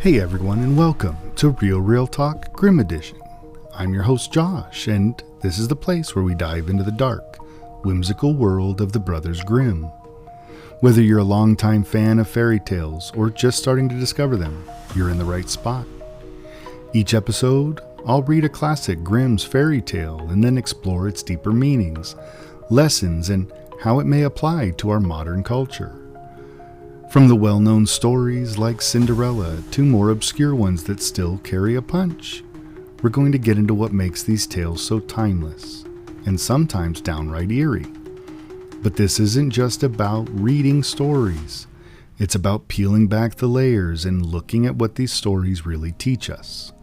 Hey everyone, and welcome to Real Talk Grimm Edition. I'm your host Josh, and this is the place where we dive into the dark, whimsical world of the Brothers Grimm. Whether you're a longtime fan of fairy tales or just starting to discover them, you're in the right spot. Each episode, I'll read a classic Grimm's fairy tale and then explore its deeper meanings, lessons, and how it may apply to our modern culture. From the well-known stories like Cinderella to more obscure ones that still carry a punch, we're going to get into what makes these tales so timeless and sometimes downright eerie. But this isn't just about reading stories. It's about peeling back the layers and looking at what these stories really teach us.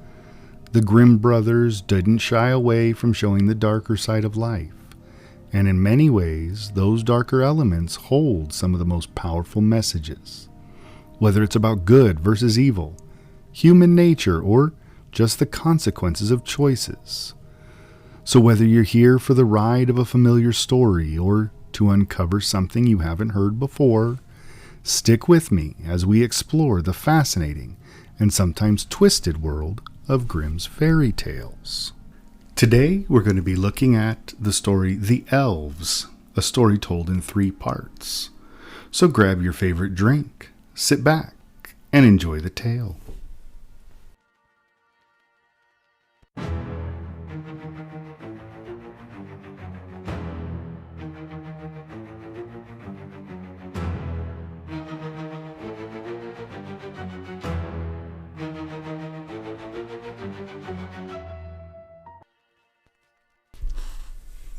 The Grimm brothers didn't shy away from showing the darker side of life. And in many ways, those darker elements hold some of the most powerful messages. Whether it's about good versus evil, human nature, or just the consequences of choices. So whether you're here for the ride of a familiar story or to uncover something you haven't heard before, stick with me as we explore the fascinating and sometimes twisted world of Grimm's fairy tales. Today, we're going to be looking at the story The Elves, a story told in 3 parts. So grab your favorite drink, sit back, and enjoy the tale.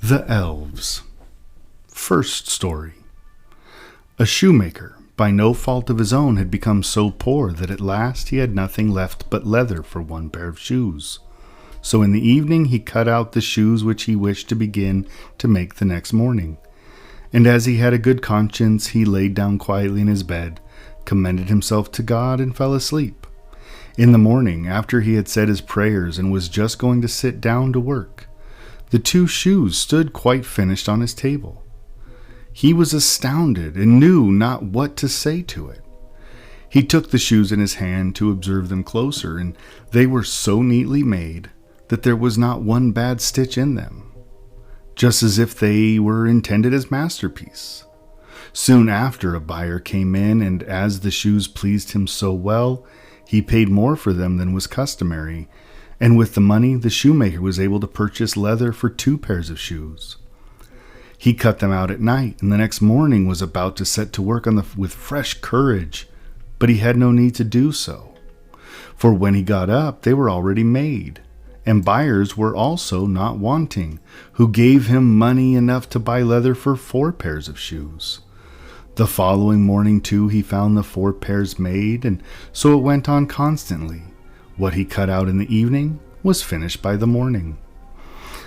The Elves. First story. A shoemaker, by no fault of his own, had become so poor that at last he had nothing left but leather for 1 pair of shoes. So in the evening he cut out the shoes which he wished to begin to make the next morning. And as he had a good conscience, he laid down quietly in his bed, commended himself to God, and fell asleep. In the morning, after he had said his prayers and was just going to sit down to work, the 2 shoes stood quite finished on his table. He was astounded and knew not what to say to it. He took the shoes in his hand to observe them closer, and they were so neatly made that there was not one bad stitch in them, just as if they were intended as masterpieces. Soon after, a buyer came in, and as the shoes pleased him so well, he paid more for them than was customary, and with the money, the shoemaker was able to purchase leather for 2 pairs of shoes. He cut them out at night, and the next morning was about to set to work with fresh courage, but he had no need to do so. For when he got up, they were already made, and buyers were also not wanting, who gave him money enough to buy leather for 4 pairs of shoes. The following morning, too, he found the 4 pairs made, and so it went on constantly. What he cut out in the evening was finished by the morning,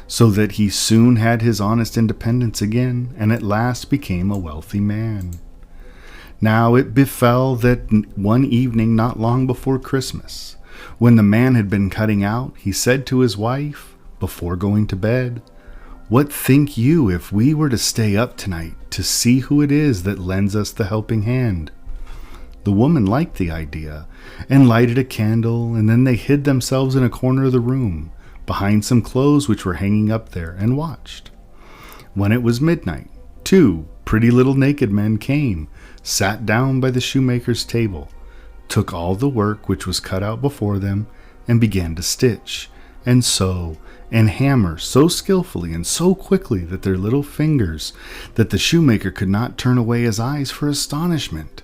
so that he soon had his honest independence again, and at last became a wealthy man. Now it befell that one evening not long before Christmas, when the man had been cutting out, he said to his wife, before going to bed, "What think you if we were to stay up tonight to see who it is that lends us the helping hand?" The woman liked the idea, and lighted a candle, and then they hid themselves in a corner of the room, behind some clothes which were hanging up there, and watched. When it was midnight, 2 pretty little naked men came, sat down by the shoemaker's table, took all the work which was cut out before them, and began to stitch, and sew, and hammer so skillfully and so quickly that their little fingers, that the shoemaker could not turn away his eyes for astonishment.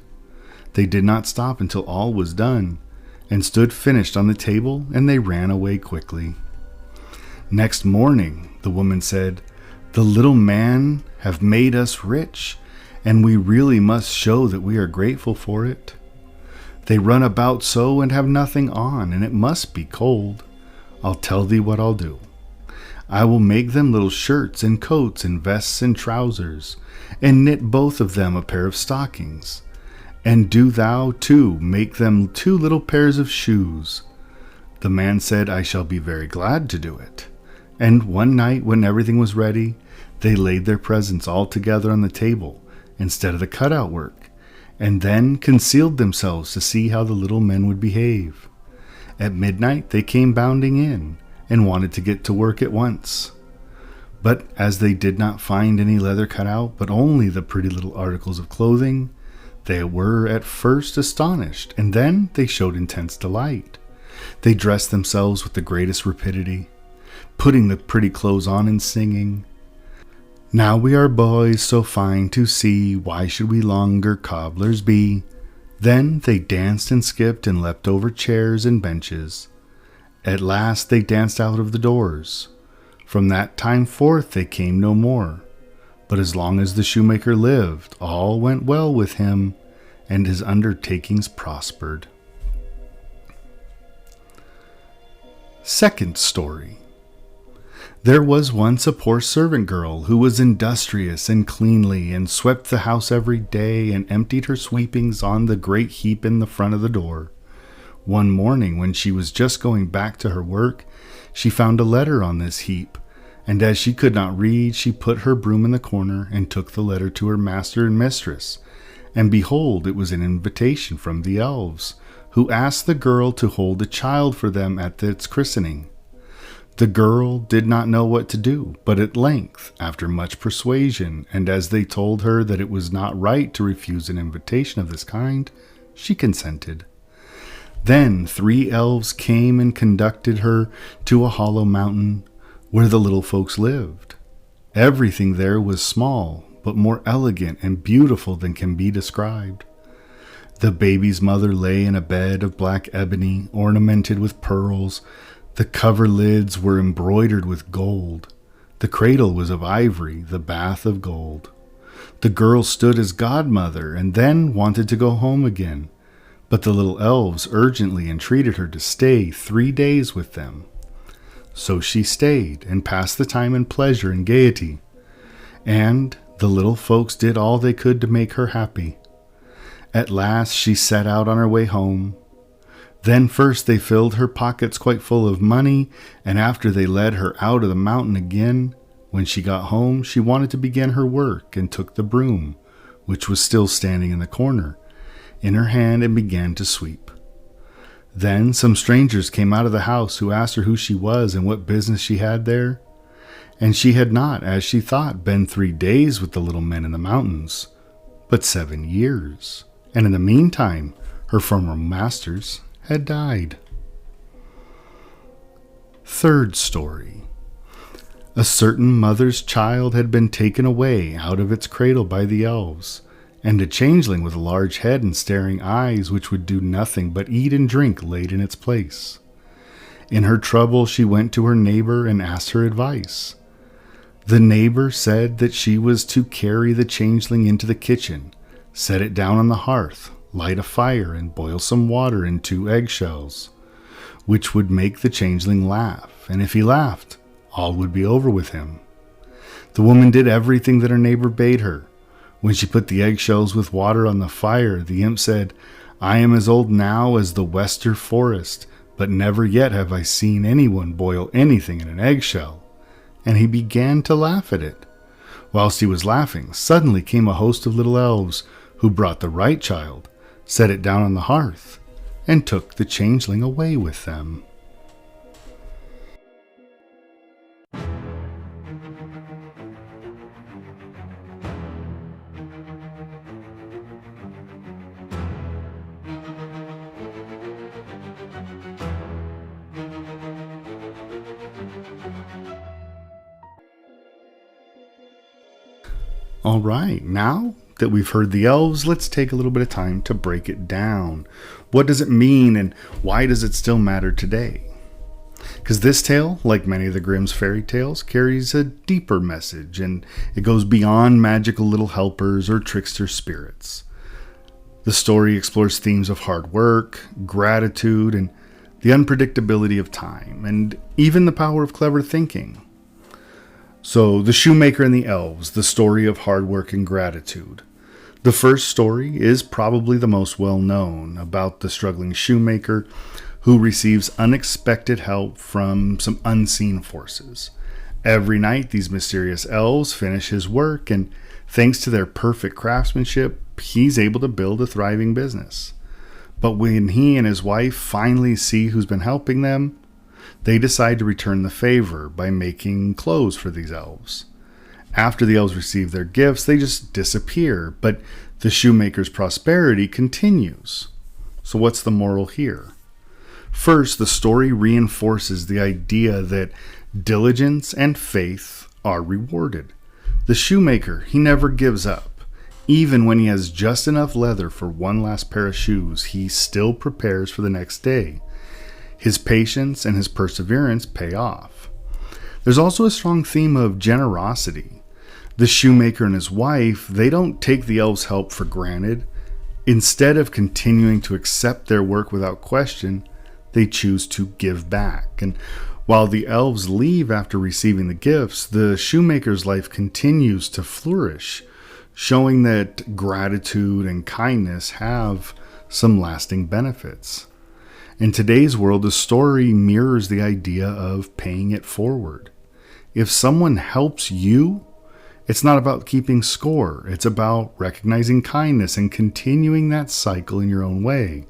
They did not stop until all was done, and stood finished on the table, and they ran away quickly. Next morning, the woman said, "The little man have made us rich, and we really must show that we are grateful for it. They run about so and have nothing on, and it must be cold. I'll tell thee what I'll do. I will make them little shirts and coats and vests and trousers, and knit both of them a pair of stockings. And do thou, too, make them 2 little pairs of shoes." The man said, "I shall be very glad to do it." And one night, when everything was ready, they laid their presents all together on the table, instead of the cutout work, and then concealed themselves to see how the little men would behave. At midnight they came bounding in, and wanted to get to work at once. But as they did not find any leather cut out, but only the pretty little articles of clothing, they were at first astonished, and then they showed intense delight. They dressed themselves with the greatest rapidity, putting the pretty clothes on and singing, "Now we are boys so fine to see, why should we longer cobblers be?" Then they danced and skipped and leapt over chairs and benches. At last they danced out of the doors. From that time forth they came no more. But as long as the shoemaker lived, all went well with him, and his undertakings prospered. Second story. There was once a poor servant girl who was industrious and cleanly, and swept the house every day, and emptied her sweepings on the great heap in the front of the door. One morning, when she was just going back to her work, she found a letter on this heap, and as she could not read, she put her broom in the corner and took the letter to her master and mistress. And behold, it was an invitation from the Elves, who asked the girl to hold a child for them at its christening. The girl did not know what to do, but at length, after much persuasion, and as they told her that it was not right to refuse an invitation of this kind, she consented. Then 3 elves came and conducted her to a hollow mountain where the little folks lived. Everything there was small, but more elegant and beautiful than can be described. The baby's mother lay in a bed of black ebony, ornamented with pearls. The cover lids were embroidered with gold. The cradle was of ivory, the bath of gold. The girl stood as godmother, and then wanted to go home again. But the little elves urgently entreated her to stay 3 days with them. So she stayed, and passed the time in pleasure and gaiety. And the little folks did all they could to make her happy. At last she set out on her way home. Then first they filled her pockets quite full of money, and after they led her out of the mountain again, when she got home she wanted to begin her work, and took the broom, which was still standing in the corner, in her hand, and began to sweep. Then some strangers came out of the house, who asked her who she was and what business she had there. And she had not, as she thought, been 3 days with the little men in the mountains, but 7 years. And in the meantime her former masters had died. Third story. A certain mother's child had been taken away out of its cradle by the elves, and a changeling with a large head and staring eyes, which would do nothing but eat and drink, laid in its place. In her trouble she went to her neighbor and asked her advice. The neighbor said that she was to carry the changeling into the kitchen, set it down on the hearth, light a fire, and boil some water in 2 eggshells, which would make the changeling laugh, and if he laughed, all would be over with him. The woman did everything that her neighbor bade her. When she put the eggshells with water on the fire, the imp said, "I am as old now as the Wester forest, but never yet have I seen anyone boil anything in an eggshell." And he began to laugh at it. Whilst he was laughing, suddenly came a host of little elves, who brought the right child, set it down on the hearth, and took the changeling away with them. All right, now that we've heard the elves, let's take a little bit of time to break it down. What does it mean, and why does it still matter today? Because this tale, like many of the Grimm's fairy tales, carries a deeper message, and it goes beyond magical little helpers or trickster spirits. The story explores themes of hard work, gratitude, and the unpredictability of time, and even the power of clever thinking. So, the shoemaker and the elves, the story of hard work and gratitude. The first story is probably the most well known, about the struggling shoemaker who receives unexpected help from some unseen forces. Every night these mysterious elves finish his work and Thanks to their perfect craftsmanship, he's able to build a thriving business. But when he and his wife finally see who's been helping them, they decide to return the favor by making clothes for these elves. After the elves receive their gifts, they just disappear, but the shoemaker's prosperity continues. So what's the moral here? First, the story reinforces the idea that diligence and faith are rewarded. The shoemaker, he never gives up. Even when he has just enough leather for one last pair of shoes, he still prepares for the next day. His patience and his perseverance pay off. There's also a strong theme of generosity. The shoemaker and his wife, they don't take the elves' help for granted. Instead of continuing to accept their work without question, they choose to give back. And while the elves leave after receiving the gifts, the shoemaker's life continues to flourish, showing that gratitude and kindness have some lasting benefits. In today's world, the story mirrors the idea of paying it forward. If someone helps you, it's not about keeping score. It's about recognizing kindness and continuing that cycle in your own way.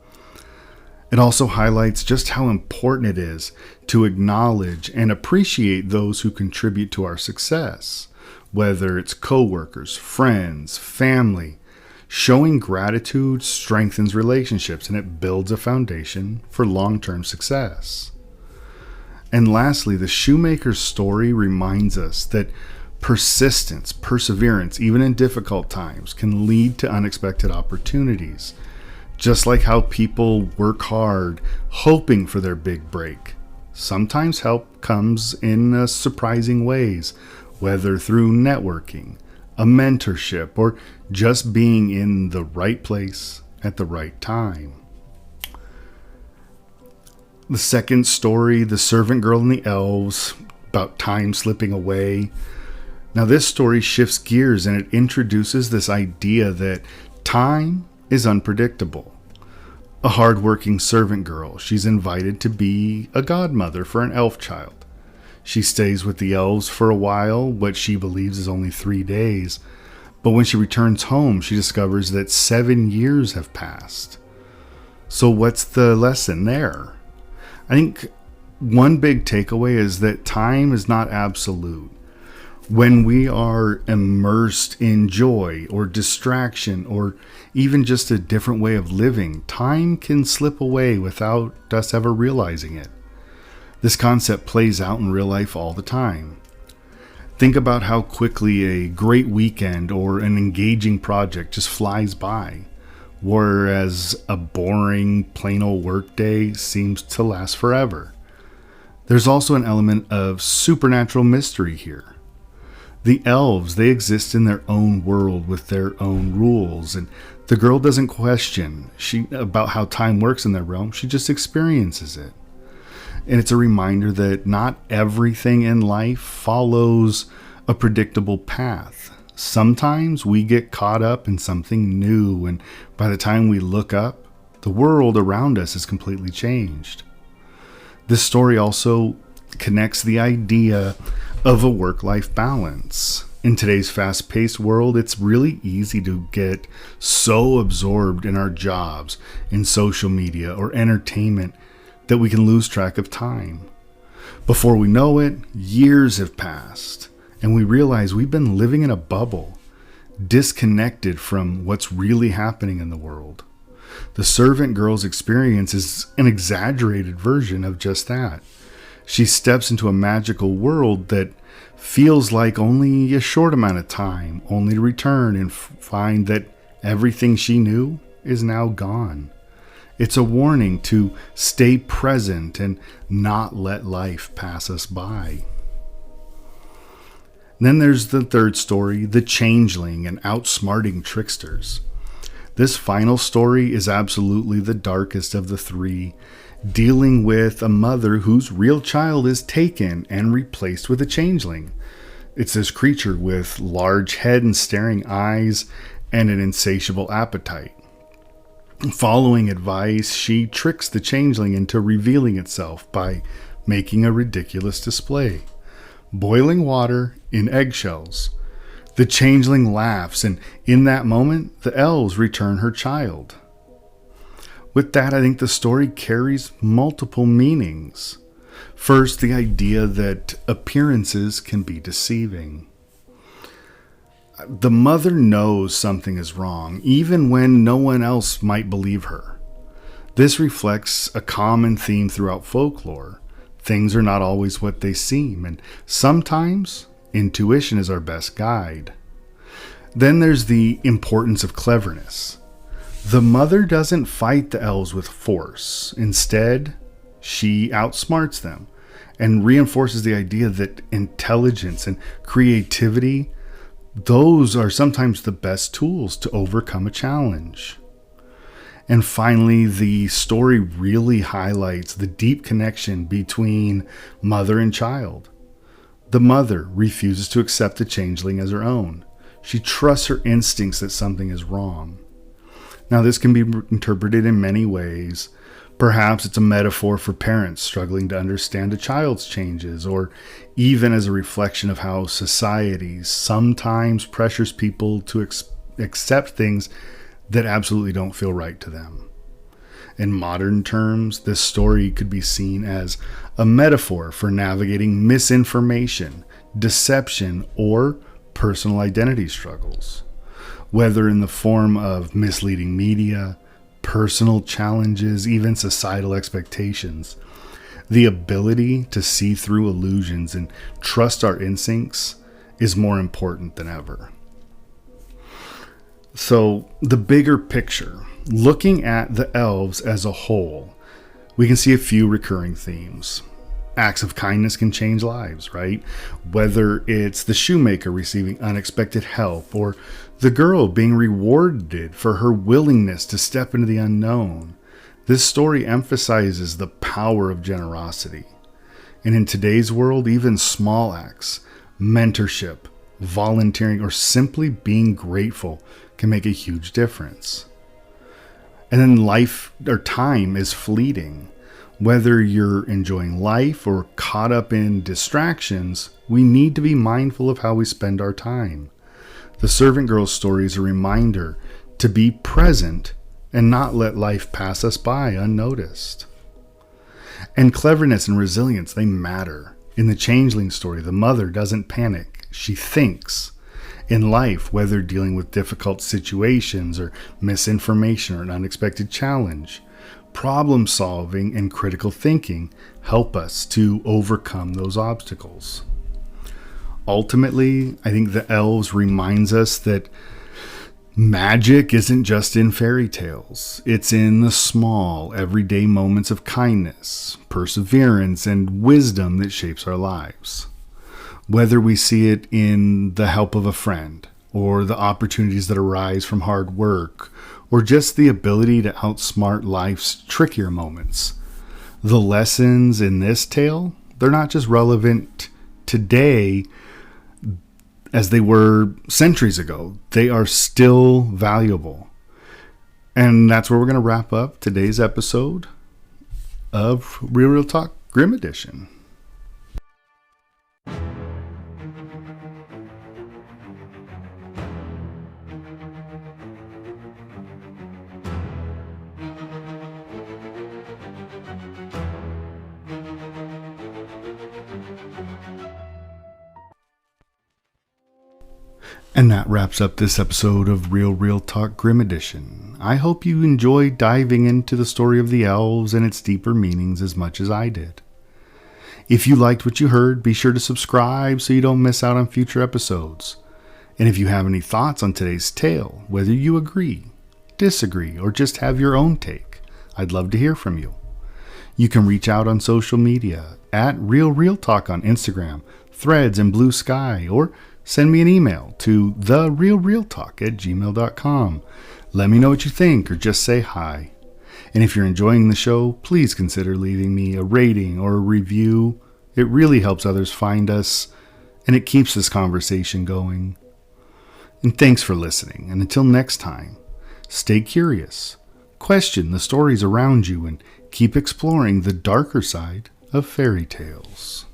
It also highlights just how important it is to acknowledge and appreciate those who contribute to our success, whether it's coworkers, friends, family. Showing gratitude strengthens relationships and it builds a foundation for long-term success. And lastly, the shoemaker's story reminds us that persistence, perseverance, even in difficult times, can lead to unexpected opportunities. Just like how people work hard, hoping for their big break. Sometimes help comes in surprising ways, whether through networking, a mentorship, or just being in the right place at the right time. The second story, The Servant Girl and the Elves, about time slipping away. Now this story shifts gears and it introduces this idea that time is unpredictable. A hardworking servant girl, she's invited to be a godmother for an elf child. She stays with the elves for a while, what she believes is only 3 days. But when she returns home, she discovers that 7 years have passed. So what's the lesson there? I think one big takeaway is that time is not absolute. When we are immersed in joy or distraction or even just a different way of living, time can slip away without us ever realizing it. This concept plays out in real life all the time. Think about how quickly a great weekend or an engaging project just flies by, whereas a boring, plain old work day seems to last forever. There's also an element of supernatural mystery here. The elves, they exist in their own world with their own rules, and the girl doesn't question about how time works in their realm. She just experiences it. And it's a reminder that not everything in life follows a predictable path. Sometimes we get caught up in something new, and by the time we look up, the world around us is completely changed. This story also connects the idea of a work-life balance. In today's fast-paced world, it's really easy to get so absorbed in our jobs, in social media, or entertainment that we can lose track of time. Before we know it, years have passed, and we realize we've been living in a bubble, disconnected from what's really happening in the world. The servant girl's experience is an exaggerated version of just that. She steps into a magical world that feels like only a short amount of time, only to return and find that everything she knew is now gone. It's a warning to stay present and not let life pass us by. Then there's the third story, The Changeling and Outsmarting Tricksters. This final story is absolutely the darkest of the three, dealing with a mother whose real child is taken and replaced with a changeling. It's this creature with large head and staring eyes and an insatiable appetite. Following advice, she tricks the changeling into revealing itself by making a ridiculous display. Boiling water in eggshells. The changeling laughs, and in that moment, the elves return her child. With that, I think the story carries multiple meanings. First, the idea that appearances can be deceiving. The mother knows something is wrong, even when no one else might believe her. This reflects a common theme throughout folklore. Things are not always what they seem, and sometimes intuition is our best guide. Then there's the importance of cleverness. The mother doesn't fight the elves with force. Instead, she outsmarts them and reinforces the idea that intelligence and creativity, those are sometimes the best tools to overcome a challenge. And finally, the story really highlights the deep connection between mother and child. The mother refuses to accept the changeling as her own. She trusts her instincts that something is wrong. Now, this can be interpreted in many ways. Perhaps it's a metaphor for parents struggling to understand a child's changes, or even as a reflection of how society sometimes pressures people to accept things that absolutely don't feel right to them. In modern terms, this story could be seen as a metaphor for navigating misinformation, deception, or personal identity struggles. Whether in the form of misleading media, personal challenges, even societal expectations, the ability to see through illusions and trust our instincts is more important than ever. So, the bigger picture, looking at the elves as a whole, we can see a few recurring themes. Acts of kindness can change lives, right? Whether it's the shoemaker receiving unexpected help, or the girl being rewarded for her willingness to step into the unknown. This story emphasizes the power of generosity. And in today's world, even small acts, mentorship, volunteering, or simply being grateful can make a huge difference. And then life or time is fleeting. Whether you're enjoying life or caught up in distractions, we need to be mindful of how we spend our time. The servant girl's story is a reminder to be present and not let life pass us by unnoticed. And cleverness and resilience, they matter. In the changeling story, the mother doesn't panic. She thinks. In life, whether dealing with difficult situations or misinformation or an unexpected challenge, problem solving and critical thinking help us to overcome those obstacles. Ultimately, I think the elves reminds us that magic isn't just in fairy tales. It's in the small, everyday moments of kindness, perseverance, and wisdom that shapes our lives. Whether we see it in the help of a friend, or the opportunities that arise from hard work, or just the ability to outsmart life's trickier moments. The lessons in this tale, they're not just relevant today as they were centuries ago. They are still valuable. And that's where we're going to wrap up today's episode of Real Talk Grimm Edition. And that wraps up this episode of Real Talk Grimm Edition. I hope you enjoyed diving into the story of the elves and its deeper meanings as much as I did. If you liked what you heard, be sure to subscribe so you don't miss out on future episodes. And if you have any thoughts on today's tale, whether you agree, disagree, or just have your own take, I'd love to hear from you. You can reach out on social media at Real Talk on Instagram, Threads, and Blue Sky, or send me an email to therealrealtalk@gmail.com. Let me know what you think or just say hi. And if you're enjoying the show, please consider leaving me a rating or a review. It really helps others find us, and it keeps this conversation going. And thanks for listening. And until next time, stay curious, question the stories around you, and keep exploring the darker side of fairy tales.